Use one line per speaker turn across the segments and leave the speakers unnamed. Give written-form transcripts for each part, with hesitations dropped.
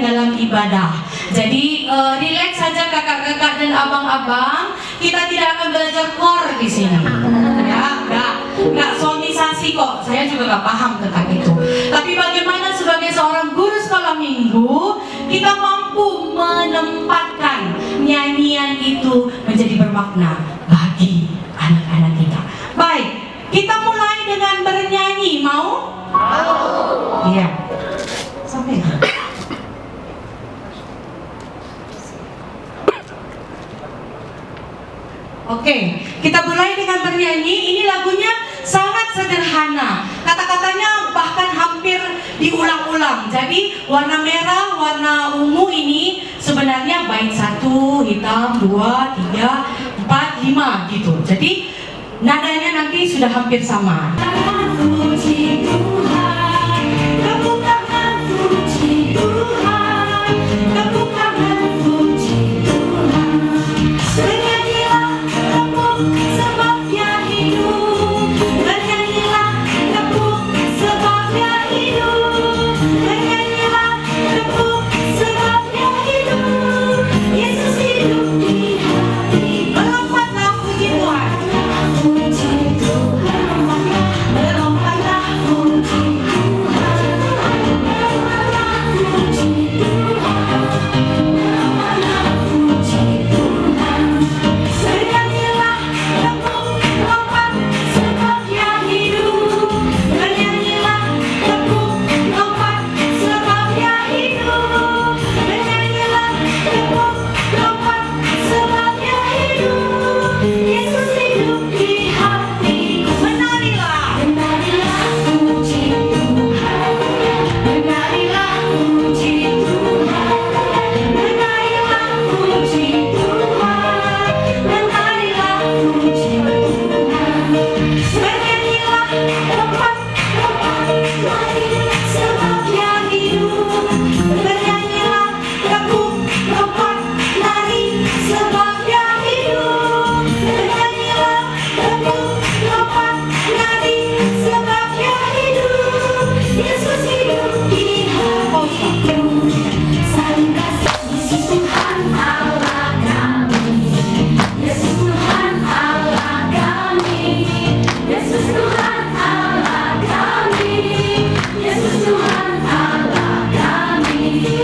dalam ibadah. Jadi relax saja kakak-kakak dan abang-abang. Kita tidak akan belajar core di sini. Ya, nggak sonisasi kok. Saya juga nggak paham tentang itu. Tapi bagaimana sebagai seorang guru sekolah minggu, kita mampu menempatkan nyanyian itu menjadi bermakna bagi anak-anak kita. Baik, kita mulai dengan bernyanyi. Mau? Mau. Iya. Sampai nggak? Oke, kita mulai dengan bernyanyi. Ini lagunya sangat sederhana. Kata-katanya bahkan hampir diulang-ulang. Jadi warna merah, warna ungu ini sebenarnya bait 1, hitam, 2, 3, 4, 5 gitu. Jadi nadanya nanti sudah hampir sama. Puji Tuhan, tepuk tangan puji Tuhan, tepuk tangan puji Tuhan. Bernyanyilah tepuk sebab Dia hidup. Bernyanyilah tepuk sebab Dia hidup. Bernyanyilah tepuk sebab Dia hidup. Yesus hidup di hati. Melompatlah puji Tuhan. Puji Tuhan. Melompatlah puji Tuhan. Melompatlah puji Tuhan. Melompatlah puji Tuhan. Bernyanyilah tepuk lompat sebab Dia hidup. Bernyanyilah tepuk lompat sebab Dia hidup. Bernyanyilah tepuk lompat sebab Dia hidup. Yesus hidup di hatiku. Menarilah, menarilah puji Tuhan. Menarilah puji Tuhan. Menarilah puji Tuhan. Menarilah puji Tuhan. Bernyanyilah lompat, lompat, mari sebab Dia hidup. Bernyanyilah tepuk lompat, nari sebab Dia hidup. Bernyanyilah tepuk lompat, nari sebab Dia hidup. Yesus hidup di hatiku. Saling kasih Yesus Tuhan Allah kami. Yesus Tuhan Allah kami. Yesus Tuhan Allah kami. Yesus Tuhan Allah kami.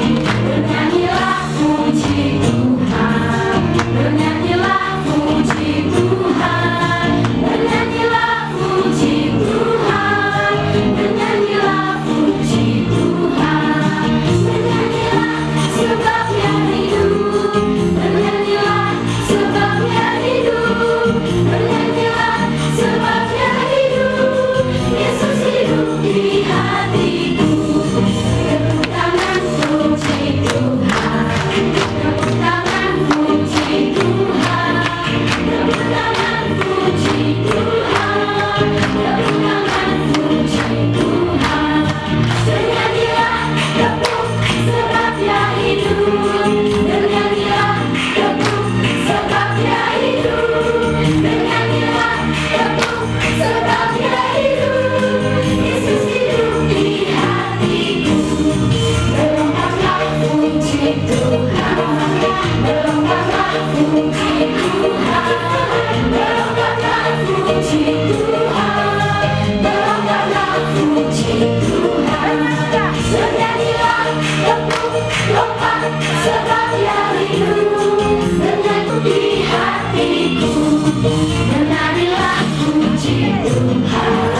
Bernyanyilah puji Tuhan. Bernyanyilah puji Tuhan. Bernyanyilah puji Tuhan. Bernyanyilah puji Tuhan. Bernyanyilah sebab Dia hidup. Bernyanyilah sebab Dia hidup. Bernyanyilah sebab Dia hidup. Yesus hidup di hatiku. Tepuk tangan puji Tuhan. Tepuk tangan puji Tuhan. Tepuk tangan puji Tuhan. Tepuk tangan puji Tuhan. Bernyanyilah tepuk sebab Dia hidup. Bernyanyilah tepuk sebab Dia hidup. Bernyanyilah tepuk sebab Dia hidup. Yesus hidup di hatiku. Melompatlah puji Tuhan. Melompatlah puji Tuhan. Melompatlah puji Tuhan. Melompatlah puji Tuhan. Bernyanyilah tepuk lompat sebab Dia hidup. Bernyanyi di hatiku. Menarilah puji Tuhan.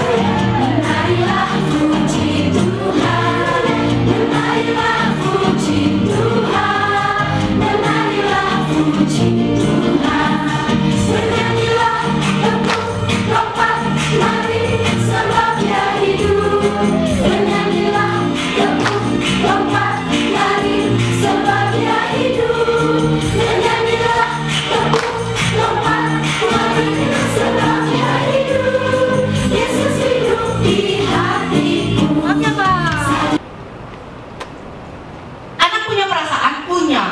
Menarilah puji Tuhan. Menarilah puji Tuhan. Menarilah puji Tuhan. Bernyanyilah tepuk lompat mari sebab Dia hidup. Bernyanyilah tepuk lompat mari sebab Dia hidup. Bernyanyilah tepuk lompat mari sebab Dia hidup. Yesus hidup di hatiku. Oke, Pak. Anak punya perasaan? Punya.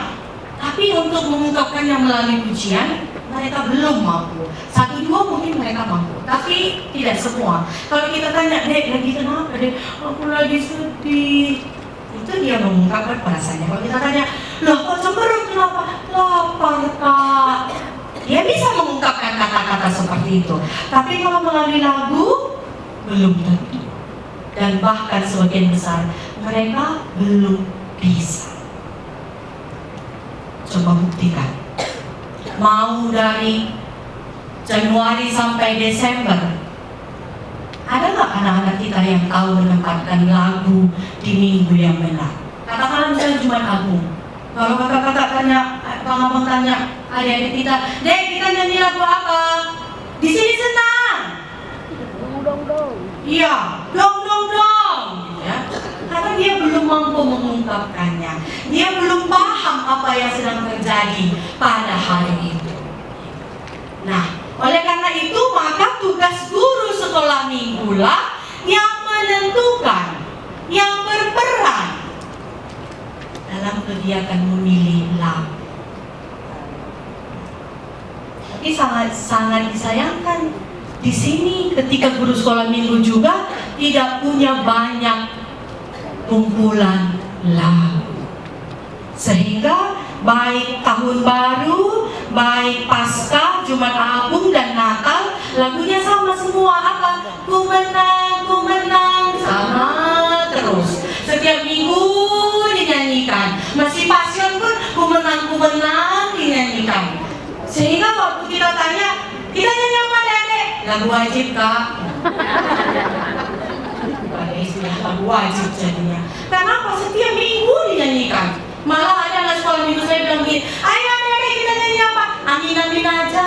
Tapi untuk mengungkapkannya melalui pujian, mereka belum mampu. 1, 2 mungkin mereka mampu, tapi tidak semua. Kalau kita tanya, Dek, lagi kenapa, Dek? Aku lagi sedih. Itu dia mengungkapkan perasaannya. Kalau kita tanya, loh kok cemberut, kenapa? Lapar Kak. Dia bisa mengungkapkan kata-kata seperti itu. Tapi kalau melalui lagu, belum tentu. Dan bahkan sebagian besar mereka belum bisa. Coba buktikan. Mau dari Januari sampai Desember, ada nggak anak-anak kita yang tahu menempatkan lagu di minggu yang benar? Katakanlah misalnya Jumat Agung. Kalau kakak-kakak tanya, Bang Abang tanya adik-adik kita, Dek, kita nyanyi lagu apa? Di sini senang.
Dong.
Iya, dong. Ya. Karena dia belum mampu mengungkapkannya. Dia belum paham apa yang sedang terjadi pada hari itu. Nah, oleh karena itu maka tugas guru sekolah minggu lah yang menentukan, yang berperan dalam kegiatan memilih lagu. Tapi sangat disayangkan di sini ketika guru sekolah minggu juga tidak punya banyak kumpulan lagu, sehingga baik tahun baru, baik pasca, Jumat Agung dan Natal, lagunya sama semua. Apa? Ku menang, sama terus. Setiap minggu dinyanyikan. Masih pasion pun ku menang dinyanyikan. Sehingga waktu kita tanya, kita nyanyi apa Dek? Lagu wajib Kak. Pada istilah lagu wajib jadinya. Kenapa? Setiap minggu dinyanyikan. Malah ada anak sekolah minggu saya bilang gini, ayo adik-adik kita nyanyi apa? Amin aja,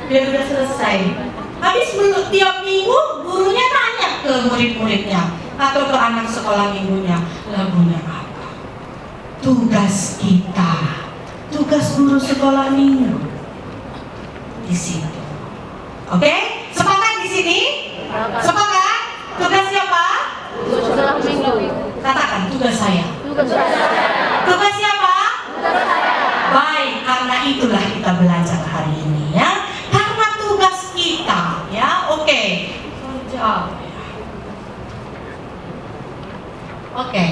biar udah selesai. Habis tiap minggu gurunya tanya ke murid-muridnya atau ke anak sekolah minggunya, lagunya apa? Tugas kita, tugas guru sekolah minggu di situ. Oke? Sepakat di sini? Sepakat? Tugas siapa?
Guru sekolah minggu.
Katakan tugas saya. Tugas siapa? Baik, karena itulah kita belajar hari ini ya. Karena tugas kita ya. Oke. Oke.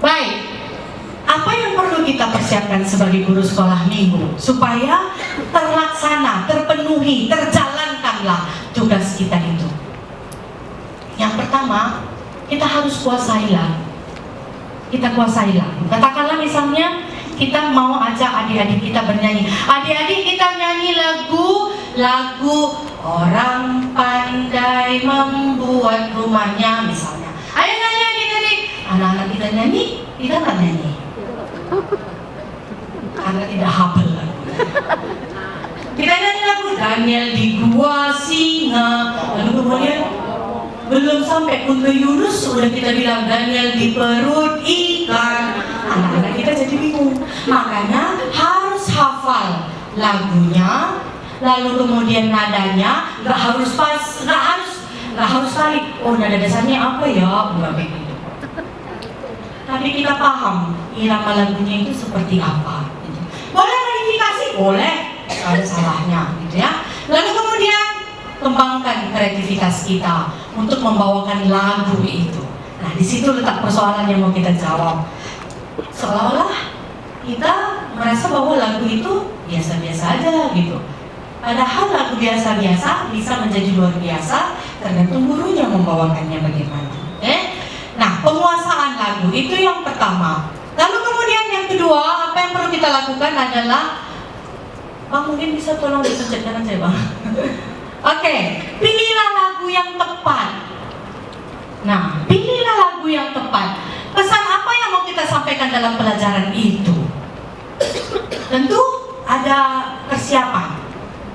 Baik. Apa yang perlu kita persiapkan sebagai guru sekolah minggu supaya terlaksana, terpenuhi, terjalankanlah tugas kita itu? Yang pertama, kita harus kuasai lagu. Kita kuasai lagu. Katakanlah misalnya kita mau ajak adik-adik kita bernyanyi. Adik-adik kita nyanyi lagu orang pandai membuat rumahnya misalnya. Ayo nyanyi adik-adik. Anak-anak kita nyanyi, kita nggak nyanyi. Karena tidak hafal lagu. Kita nyanyi lagu Daniel di gua singa. Lalu kemudian belum sampai untuk Yunus sudah kita bilang Daniel di perut ikan. Anak-anak kita jadi bingung. Makanya harus hafal lagunya, lalu kemudian nadanya nggak harus pas, nggak harus kali. Oh nada dasarnya apa ya? Bukan begitu. Tapi kita paham irama lagunya itu seperti apa. Boleh modifikasi? Boleh. Ada salahnya, gitu ya. Lalu kemudian kembangkan kreativitas kita untuk membawakan lagu itu. Nah, di situ letak persoalan yang mau kita jawab. Seolah-olah kita merasa bahwa lagu itu biasa-biasa aja gitu. Padahal lagu biasa-biasa bisa menjadi luar biasa tergantung gurunya membawakannya bagaimana. Nah, penguasaan lagu itu yang pertama. Lalu kemudian yang kedua, apa yang perlu kita lakukan adalah, Bang mungkin bisa tolong dipencet kanan saya Bang. Oke, pilihlah lagu yang tepat. Nah, pilihlah lagu yang tepat. Pesan apa yang mau kita sampaikan dalam pelajaran itu? Tentu ada persiapan.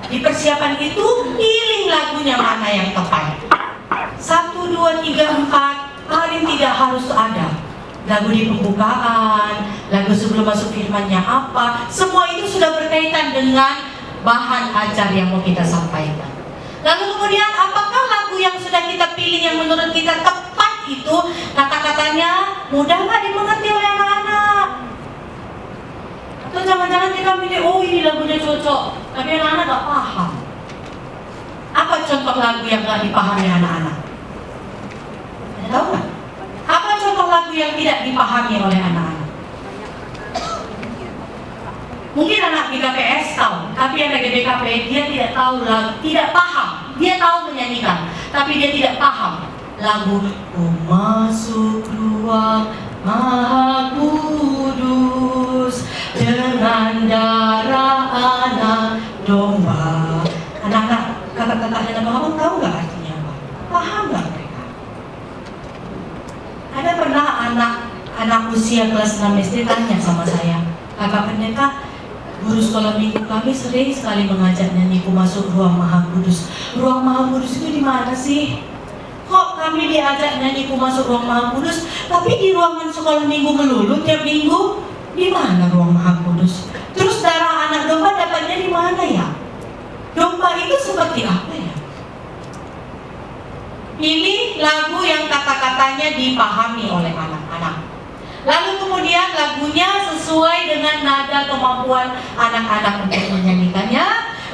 Di persiapan itu, pilih lagunya mana yang tepat. 1, 2, 3, 4, paling tidak harus ada. Lagu di pembukaan, lagu sebelum masuk firmannya apa, semua itu sudah berkaitan dengan bahan ajar yang mau kita sampaikan. Lalu kemudian apakah lagu yang sudah kita pilih yang menurut kita tepat itu kata-katanya mudah nggak dimengerti oleh anak-anak? Atau jangan-jangan kita pilih, oh ini lagunya cocok, tapi anak-anak nggak paham. Apa contoh lagu yang nggak dipahami anak-anak? Ada tahu nggak? Apa contoh lagu yang tidak dipahami oleh anak-anak? Mungkin anak GKPS tahu, tapi anak GBKP dia tidak tahu lagu, tidak paham. Dia tahu menyanyikan, tapi dia tidak paham lagu "Ku masuk ruang Maha Kudus dengan darah anak domba." Anak-anak, kakak-kakak dan abang-abang tahu nggak artinya apa? Paham nggak mereka? Ada pernah anak usia kelas 6 SD tanya sama saya, "Kakak pendeta, guru sekolah minggu kami sering sekali mengajak nyanyi 'Ku masuk ruang Maha Kudus'. Ruang Maha Kudus itu di mana sih? Kok kami diajak nyanyi 'Ku masuk ruang Maha Kudus', tapi di ruangan sekolah minggu melulu tiap minggu? Di mana ruang Maha Kudus? Terus darah anak domba dapatnya di mana ya? Domba itu seperti apa ya?" Pilih lagu yang kata-katanya dipahami oleh anak-anak. Lalu kemudian lagunya sesuai dengan nada kemampuan anak-anak untuk menyanyikannya.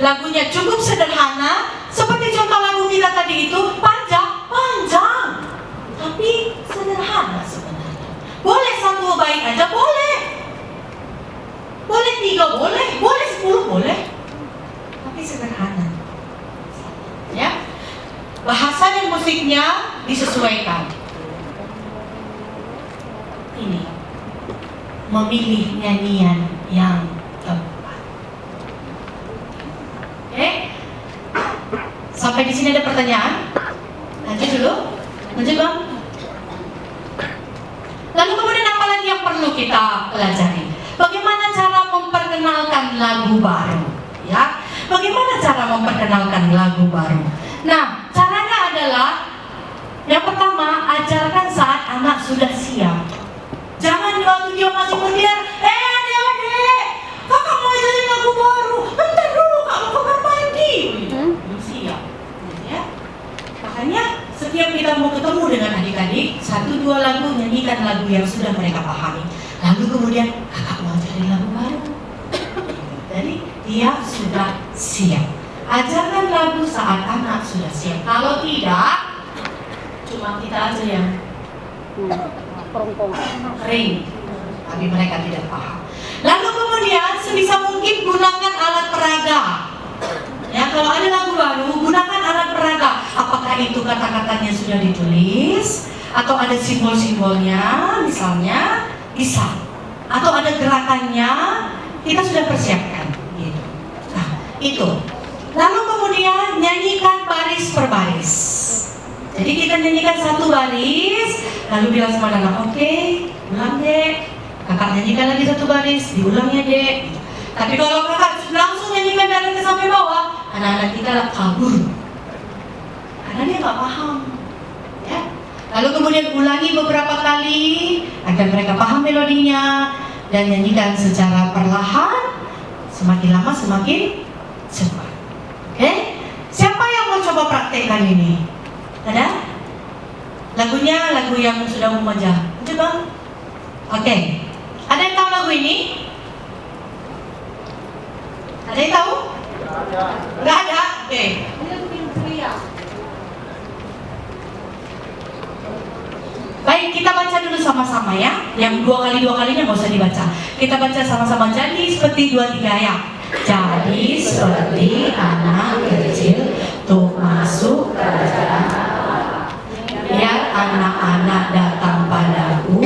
Lagunya cukup sederhana, seperti contoh lagu kita tadi itu, panjang, tapi sederhana sebenarnya. Boleh 1 bait aja boleh. Boleh 3 boleh, boleh 10 boleh. Tapi sederhana. Ya. Bahasa dan musiknya disesuaikan. Ini memilih nyanyian yang tepat. Oke? Sampai di sini ada pertanyaan? Lanjut dulu. Lanjut bang. Lalu kemudian apa lagi yang perlu kita pelajari? Bagaimana cara memperkenalkan lagu baru? Ya, bagaimana cara memperkenalkan lagu baru? Nah, caranya adalah yang pertama, ajarkan saat anak sudah siap. Jangan waktu dia masih berdiam, adik-adik, kakak mau ajarin lagu baru. Bentar dulu, kak mau kamar mandi. Belum siap, ya. Makanya setiap kita mau ketemu dengan adik-adik, 1-2 lagu, nyanyikan lagu yang sudah mereka pahami. Lalu kemudian kakak mau ajarin lagu baru. Jadi dia sudah siap. Ajarkan lagu saat anak sudah siap. Kalau tidak, cuma kita aja yang kering, tapi mereka tidak paham. Lalu kemudian sebisa mungkin gunakan alat peraga. Ya, kalau ada lagu baru, gunakan alat peraga. Apakah itu kata-katanya sudah ditulis, atau ada simbol-simbolnya, misalnya, bisa. Atau ada gerakannya, kita sudah persiapkan. Gitu. Nah, itu. Lalu kemudian nyanyikan baris per baris. Jadi kita nyanyikan 1 baris, lalu bilang sama anak, oke, ulang dek. Kakak nyanyikan lagi 1 baris, diulangnya dek. Tapi kalau kakak langsung nyanyikan dari atas sampai bawah, anak-anak kita kabur, karena dia nggak paham. Ya. Lalu kemudian ulangi beberapa kali agar mereka paham melodinya dan nyanyikan secara perlahan. Semakin lama semakin cepat. Oke? Siapa yang mau coba praktekkan ini? Ada? Lagunya lagu yang sudah memajah. Coba. Oke. Ada yang tahu lagu ini? Ada yang tahu? Nggak ada? Oke. Baik, kita baca dulu sama-sama ya. Yang 2 kalinya nggak usah dibaca. Kita baca sama-sama. Jadi seperti 2-3 ayat. Jadi seperti anak kecil tuh masuk kerajaan Allah. Biar anak-anak datang padaku,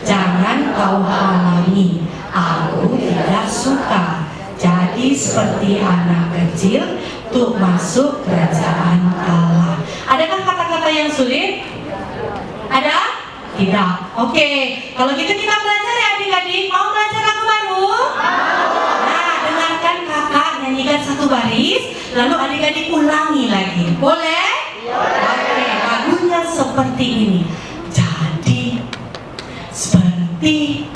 jangan kau halangi. Aku tidak suka. Jadi seperti anak kecil tuh masuk kerajaan Allah. Adakah kata-kata yang sulit? Ada? Tidak. Oke. Kalau gitu kita belajar ya adik-adik. Mau belajar lagu baru? Nah, dengarkan kakak nyanyikan 1 baris, lalu adik-adik ulangi lagi. Boleh? Oke. Lagunya seperti ini. Jadi seperti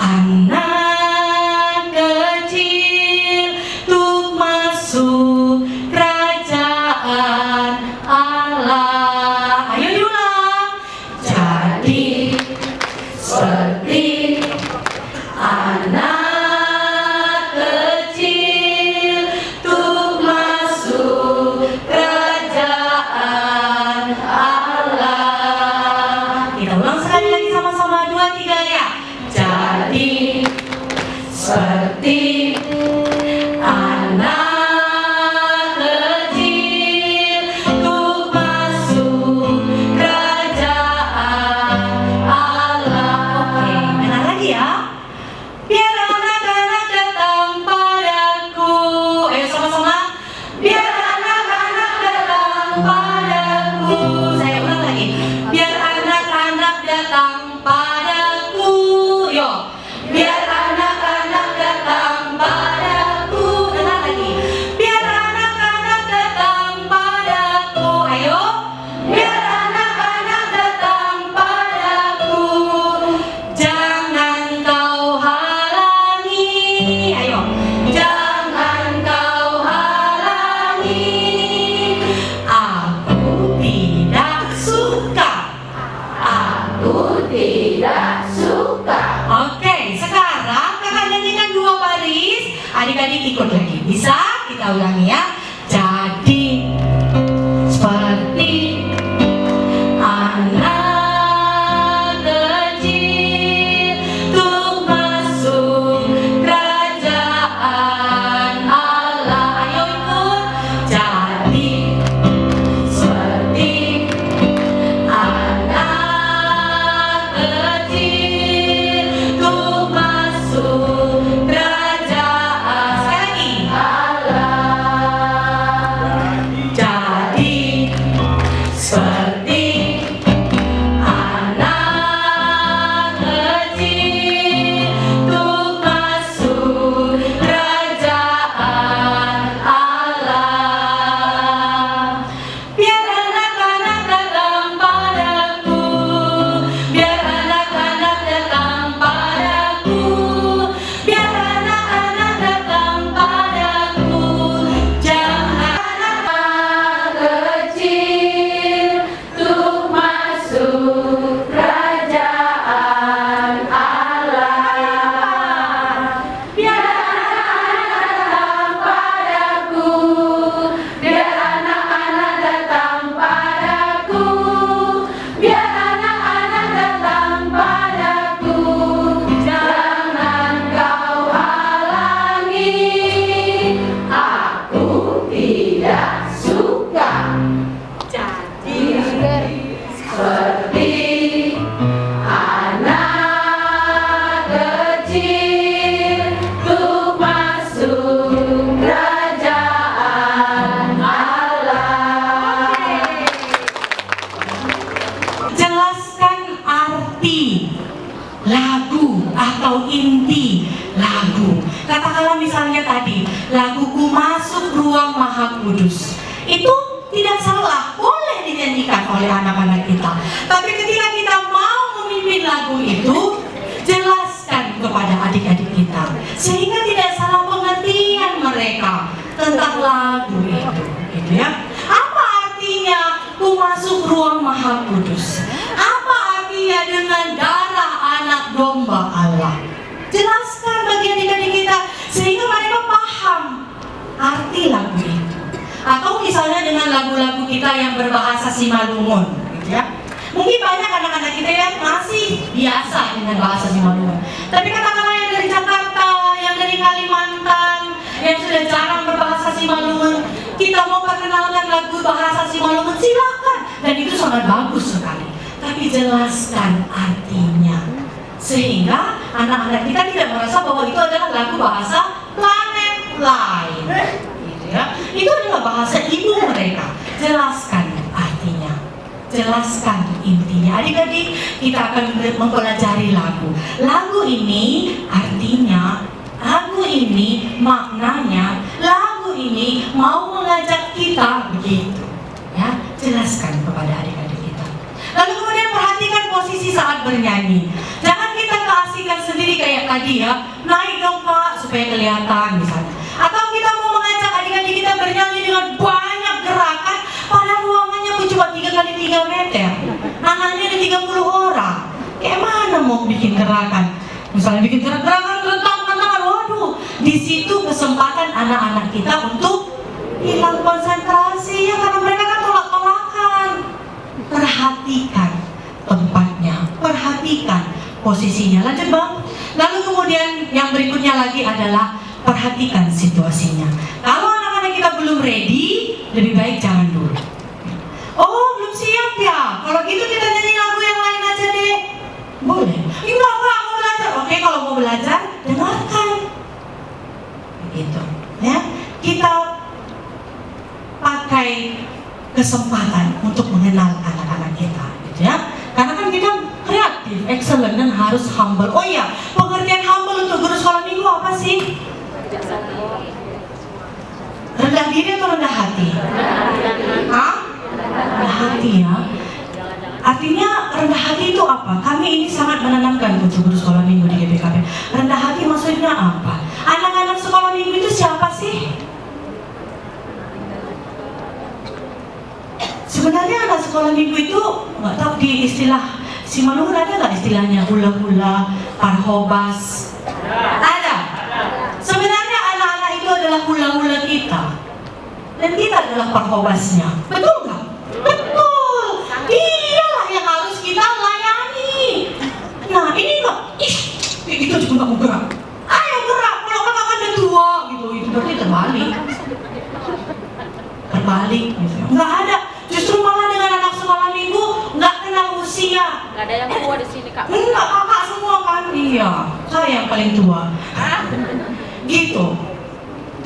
anak kecil tuh masuk kerajaan Allah. Ayo diulang. Jadi seperti anak kecil tuh masuk kerajaan Allah. Kita ulang sekali lagi sama seperti anak kecil untuk masuk kerajaan Allah. Oke, dengar lagi ya. Biar anak-anak datang padaku. Ayo sama-sama. Biar anak-anak datang padaku. Saya ulang lagi. Biar anak-anak datang padaku. Yo. Biar anak-anak datang padaku. Dengar lagi. Biar anak-anak datang padaku. Ayo. Biar anak-anak datang padaku. Jangan kau halangi. Ayo. Jangan kau halangi. Aku tidak suka. Aku tidak suka. Oke, sekarang kakak nyanyikan 2 baris. Adik-adik ikut lagi. Bisa? Kita ulangi ya. Jadi seperti anak kecil untuk masuk kerajaan Allah. Ayo ikut. Jadi seperti anak kecil untuk masuk kerajaan. Sekali lagi. Allah. Jadi seperti anak kecil untuk masuk kerajaan Allah. Biar anak-anak datang padaku. Biar anak-anak datang padaku. Biar anak-anak datang padaku. Jangan anak kecil untuk masuk kerajaan Allah. Biar anak-anak datang padaku. Biar anak-anak datang padaku. Biar anak-anak datang padaku. Jangan kau halangi. Aku tidak suka. Jadi seperti anak kecil untuk masuk kerajaan Allah. Jelaskan arti lagu atau inti lagu. Katakanlah misalnya tadi, laguku masuk ruang maha kudus. Itu tidak salah, boleh dinyanyikan oleh anak-anak kita. Tapi ketika kita mau memimpin lagu itu, jelaskan kepada adik-adik kita, sehingga tidak salah pengertian mereka tentang lagu itu, gitu ya. Apa artinya ku masuk ruang maha kudus? Apa artinya dengan darah anak domba Allah? Jelaskan bagi adik-adik kita sehingga mereka paham arti lagu itu. Atau misalnya dengan lagu-lagu kita yang berbahasa Simalungun, gitu ya. Mungkin banyak anak-anak kita yang masih biasa dengan bahasa Simalungun. Tapi katakanlah yang dari Jakarta, yang dari Kalimantan, yang sudah jarang berbahasa Simalungun, kita mau perkenalkan lagu bahasa Simalungun, silakan. Dan itu sangat bagus sekali. Tapi jelaskan artinya, sehingga anak-anak kita tidak merasa bahwa itu adalah lagu bahasa planet lain. Gitu ya. Itu adalah bahasa ibu mereka. Jelaskan artinya, jelaskan intinya. Adik-adik, kita akan mempelajari lagu. Lagu ini artinya, lagu ini maknanya, lagu ini mau mengajak kita begitu. Ya, jelaskan kepada adik-adik kita. Lalu kemudian perhatikan posisi saat bernyanyi. Jangan kita keasikan sendiri kayak tadi ya, naik dong Pak supaya kelihatan misalnya. Atau kita mau mengajak adik-adik kita bernyanyi dengan banyak gerakan, padahal ruangannya pun cuma 3x3 meter. Anaknya ada 30 orang. Kayak mana mau bikin gerakan? Misalnya bikin gerakan tentang waduh, di situ kesempatan anak-anak kita untuk hilang konsentrasi ya, karena mereka kan tolak-tolakan. Perhatikan tempatnya, perhatikan posisinya. Lanjut Bang. Lalu kemudian yang berikutnya lagi situasinya. Kalau anak-anak kita belum ready, lebih baik jangan dulu. Oh, belum siap ya? Kalau gitu kita nyanyi lagu yang lain aja deh. Boleh? Enggak, mau belajar. Oke, kalau mau belajar, dengarkan. Gitu. Ya, kita pakai kesempatan untuk mengenal anak-anak kita, gitu ya. Karena kan kita kreatif, excellent, dan harus humble. Oh iya, pengertian humble untuk guru sekolah minggu apa sih? Rendah diri atau rendah hati? Hah? Rendah hati ya. Artinya rendah hati itu apa? Kami ini sangat menanamkan untuk guru sekolah minggu di GBKP. Rendah hati maksudnya apa? Anak-anak sekolah minggu itu siapa sih? Sebenarnya anak sekolah minggu itu nggak tahu di istilah Simalungun ada nggak istilahnya hula-hula, parhobas? Ada. Sebenarnya anak-anak itu adalah hula-hula kita, dan kita adalah parhobasnya. Betul nggak? Betul. Iyalah yang harus kita layani. Nah ini nggak, itu juga nggak mau gerak. Ayo gerak. Kalau kakak kan udah tua gitu, itu berarti terbalik. Terbalik gitu. Nggak ada. Justru malah dengan anak sekolah minggu nggak kenal usia.
Nggak ada yang tua di sini, Kak.
Enggak, kakak semua kan. Iya, saya yang paling tua. Gitu.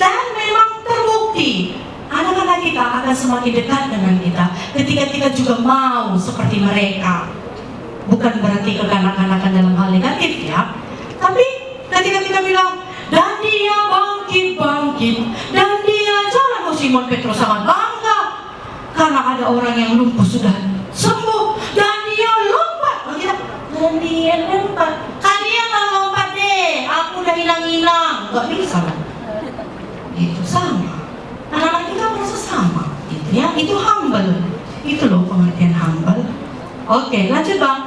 Dan memang terbukti anak-anak kita akan semakin dekat dengan kita ketika kita juga mau seperti mereka. Bukan berarti kekanak-kanakan dalam hal negatif ya. Tapi ketika kita bilang, dan dia bangkit, dan dia jalan. Simon Petrus sangat bangga karena ada orang yang lumpuh sudah sembuh, dan dia lompat. Dan dia lompat. Kalian nggak lompat deh, aku udah hilang-hilang. Gak bisa. Itu sama. Anak-anak kita merasa sama, gitu ya. Itu humble. Itu loh pengertian humble. Oke, lanjut bang.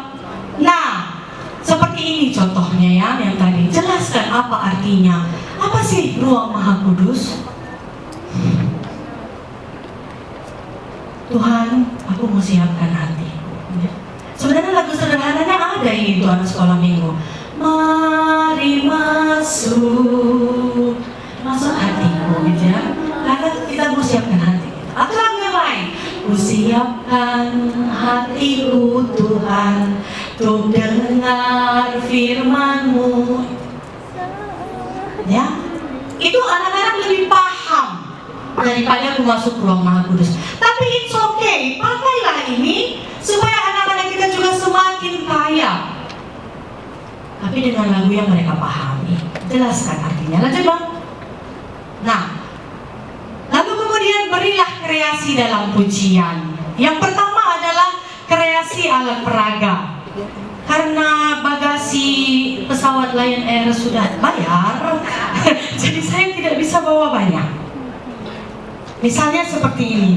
Nah, seperti ini contohnya ya, yang tadi. Jelaskan apa artinya. Apa sih ruang Maha Kudus? Tuhan, aku mau siapkan hatiku. Sebenarnya lagu sederhananya ada ini tuh anak sekolah minggu. Mari masuk hatiku, gitu ya. Karena kita mau siapkan hati. Atau lagu yang lain. Ku siapkan hatiku Tuhan, untuk dengar firman-Mu. Ya, itu anak-anak lebih paham daripada aku masuk ruang Maha Kudus. Tapi it's okay, pakailah ini supaya anak-anak kita juga semakin kaya. Tapi dengan lagu yang mereka pahami. Jelaskan artinya. Lanjut bang. Nah, lalu kemudian berilah kreasi dalam pujian. Yang pertama adalah kreasi alat peraga. Karena bagasi pesawat Lion Air sudah bayar, jadi saya tidak bisa bawa banyak. Misalnya seperti ini,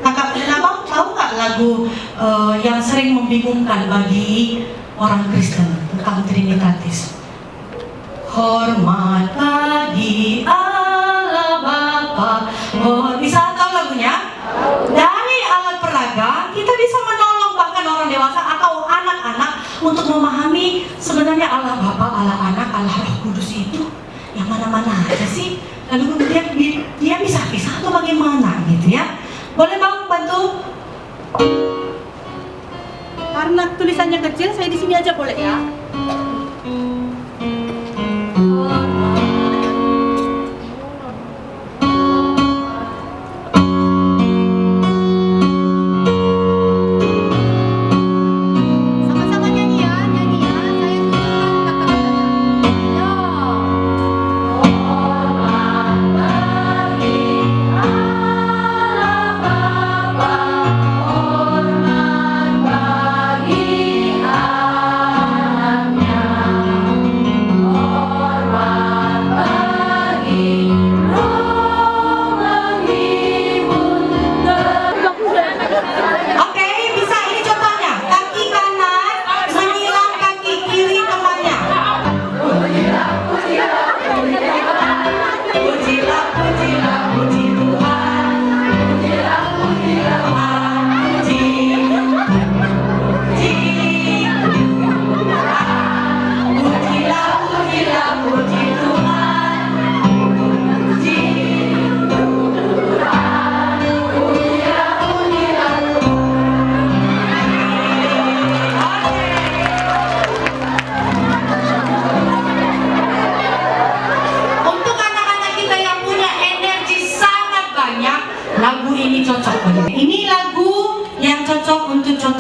kakak dan abang tahu nggak lagu yang sering membingungkan bagi orang Kristen tentang Trinitatis? Hormat bagi Allah Bapa. Oh, bisa tahu lagunya? Dari alat peraga kita bisa menolong bahkan orang dewasa atau anak-anak untuk memahami sebenarnya Allah Bapa, Allah Anak, Allah Roh Kudus itu yang mana-mana aja sih. Lalu kemudian dia bisa pisah atau bagaimana gitu ya. Boleh bang bantu?
Karena tulisannya kecil, saya di sini aja boleh ya? Sama-sama nyanyi ya, nyanyi ya. Saya tunjukkan kata-katanya.
Hormat bagi Allah Bapa, hormat bagi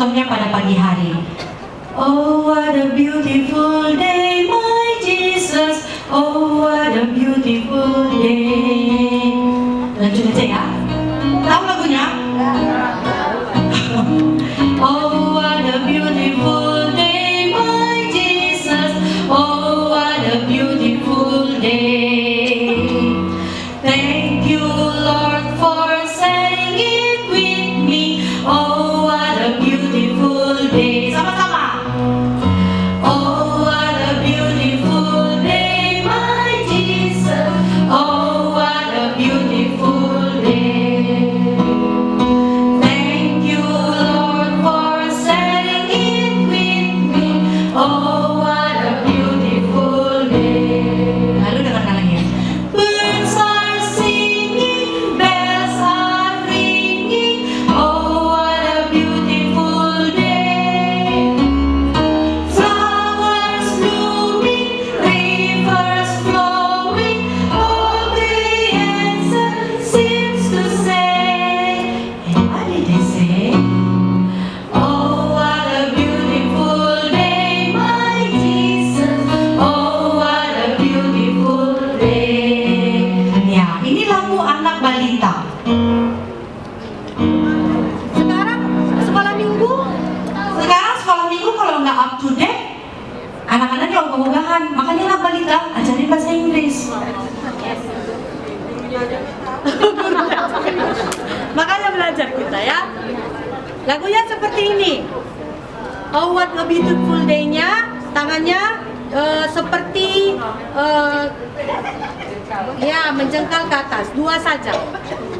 contohnya pada pagi hari. Oh, what a beautiful day, my Jesus. Oh, what a beautiful day. Lanjut aja ya. Tahu lagunya? Oh, what a beautiful day, my Jesus. Oh, what a beautiful day. Thank you, Lord, for saying it with me. Oh, what a beautiful day. Sama-sama. Oh, what a beautiful day, my Jesus. Oh, what a beautiful day. Thank you, Lord, for setting it with me. Oh, what a beautiful day. Lalu dengarkan lagi. Birds are singing, bells are ringing. Oh, what a beautiful day. Flowers blooming, rivers flowing. All creation seems to say. And what did they say? Oh, what a beautiful day, my Jesus. Oh, what a beautiful day. Ya, ini lagu anak balita.
Sekarang sekolah minggu.
Sekarang sekolah minggu kalau nggak up to date, anak-anaknya ogah-ogahan. Makanya anak balita ajarin bahasa Inggris.
Makanya belajar kita ya. Lagunya seperti ini. Oh, what a beautiful day-nya, tangannya seperti ya menjengkal ke atas, dua saja.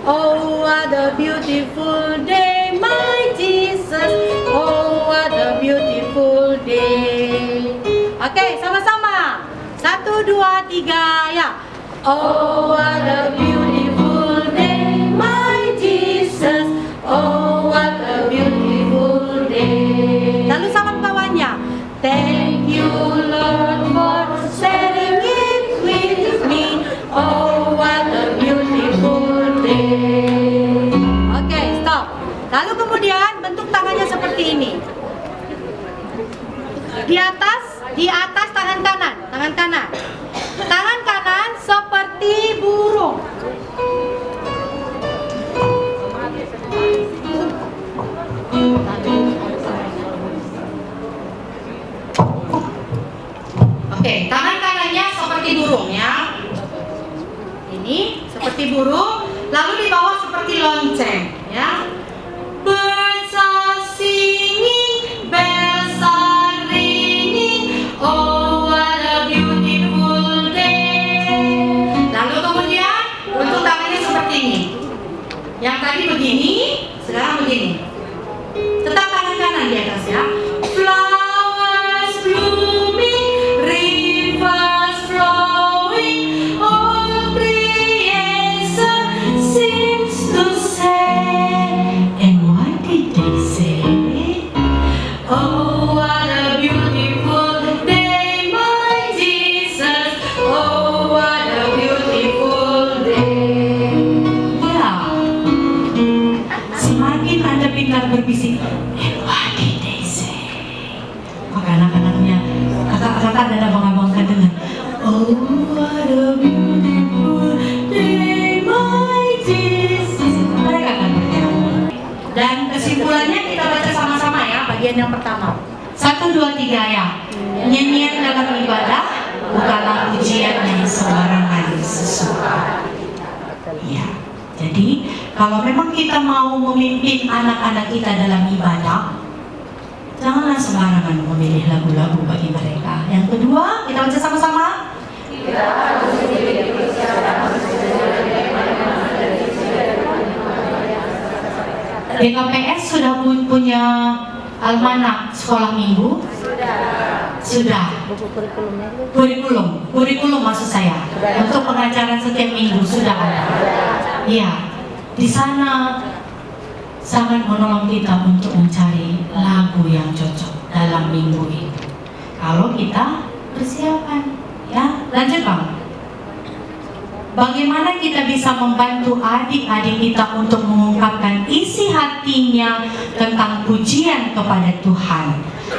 Oh, what a beautiful day, my Jesus. Oh, what a beautiful day. Oke, sama-sama. 1, 2, 3, ya. Oh, what a beautiful day, my Jesus. Oh, what a beautiful day. Lalu salam kawannya. Thank you, Lord, for setting it with me. Oh, what a beautiful day. Oke, stop. Lalu kemudian bentuk tangannya seperti ini. Di atas tangan kanan, tangan kanan. Tangan kanan seperti burung.
Oke, tangan kanannya seperti burung ya. Ini seperti burung, lalu di bawah seperti lonceng ya. Birds are singing, bells are ringing. Oh, what a beautiful day. Lalu kemudian bentuk tangannya seperti ini. Yang tadi begini, sekarang begini. Tetap tangan kanan di atas ya. Flowers blooming, rivers flowing, all creation seems to say. And what did they say? Oh, what a beautiful day, my Jesus. Oh, what a beautiful day. Ya, semakin Anda pintar berbisik, and what did they say? Maka anak-anaknya, kakak-kakak dan abang-abang kan dengar, oh, what a beautiful day, my Jesus. Mereka akan bernyanyi. Dan kesimpulannya kita baca sama-sama ya, bagian yang pertama. 1, 2, 3 ya. Nyanyian dalam ibadah bukanlah ujian yang sembarangan sesuai. Ya. Jadi kalau memang kita mau memimpin anak-anak kita dalam ibadah, janganlah sembarangan memilih lagu-lagu bagi mereka. Yang kedua, kita baca sama-sama. DKPS sudah punya almanak sekolah minggu? Sudah. Kurikulum maksud saya. Untuk pengajaran setiap minggu sudah ada. Iya. Di sana sangat menolong kita untuk mencari lagu yang cocok dalam minggu ini. Kalau kita persiapan, ya. Lanjut Bang. bagaimana kita bisa membantu adik-adik kita untuk mengungkapkan isi hatinya tentang pujian kepada Tuhan.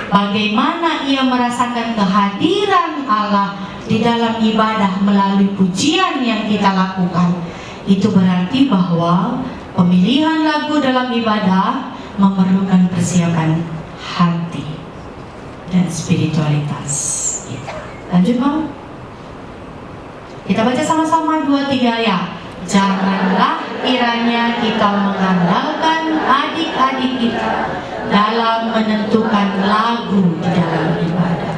Bagaimana ia merasakan kehadiran Allah di dalam ibadah melalui pujian yang kita lakukan. Itu berarti bahwa pemilihan lagu dalam ibadah memerlukan persiapan hati dan spiritualitas. Lanjut, Bang. Kita baca sama-sama 2-3 ayat. Janganlah kiranya kita mengandalkan adik-adik kita dalam menentukan lagu di dalam ibadah.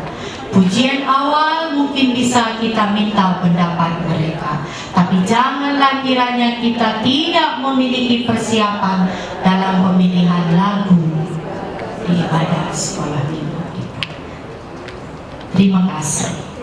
Pujian awal mungkin bisa kita minta pendapat mereka, tapi janganlah kiranya kita tidak memiliki persiapan dalam pemilihan lagu di ibadah sekolah minggu kita. Terima kasih.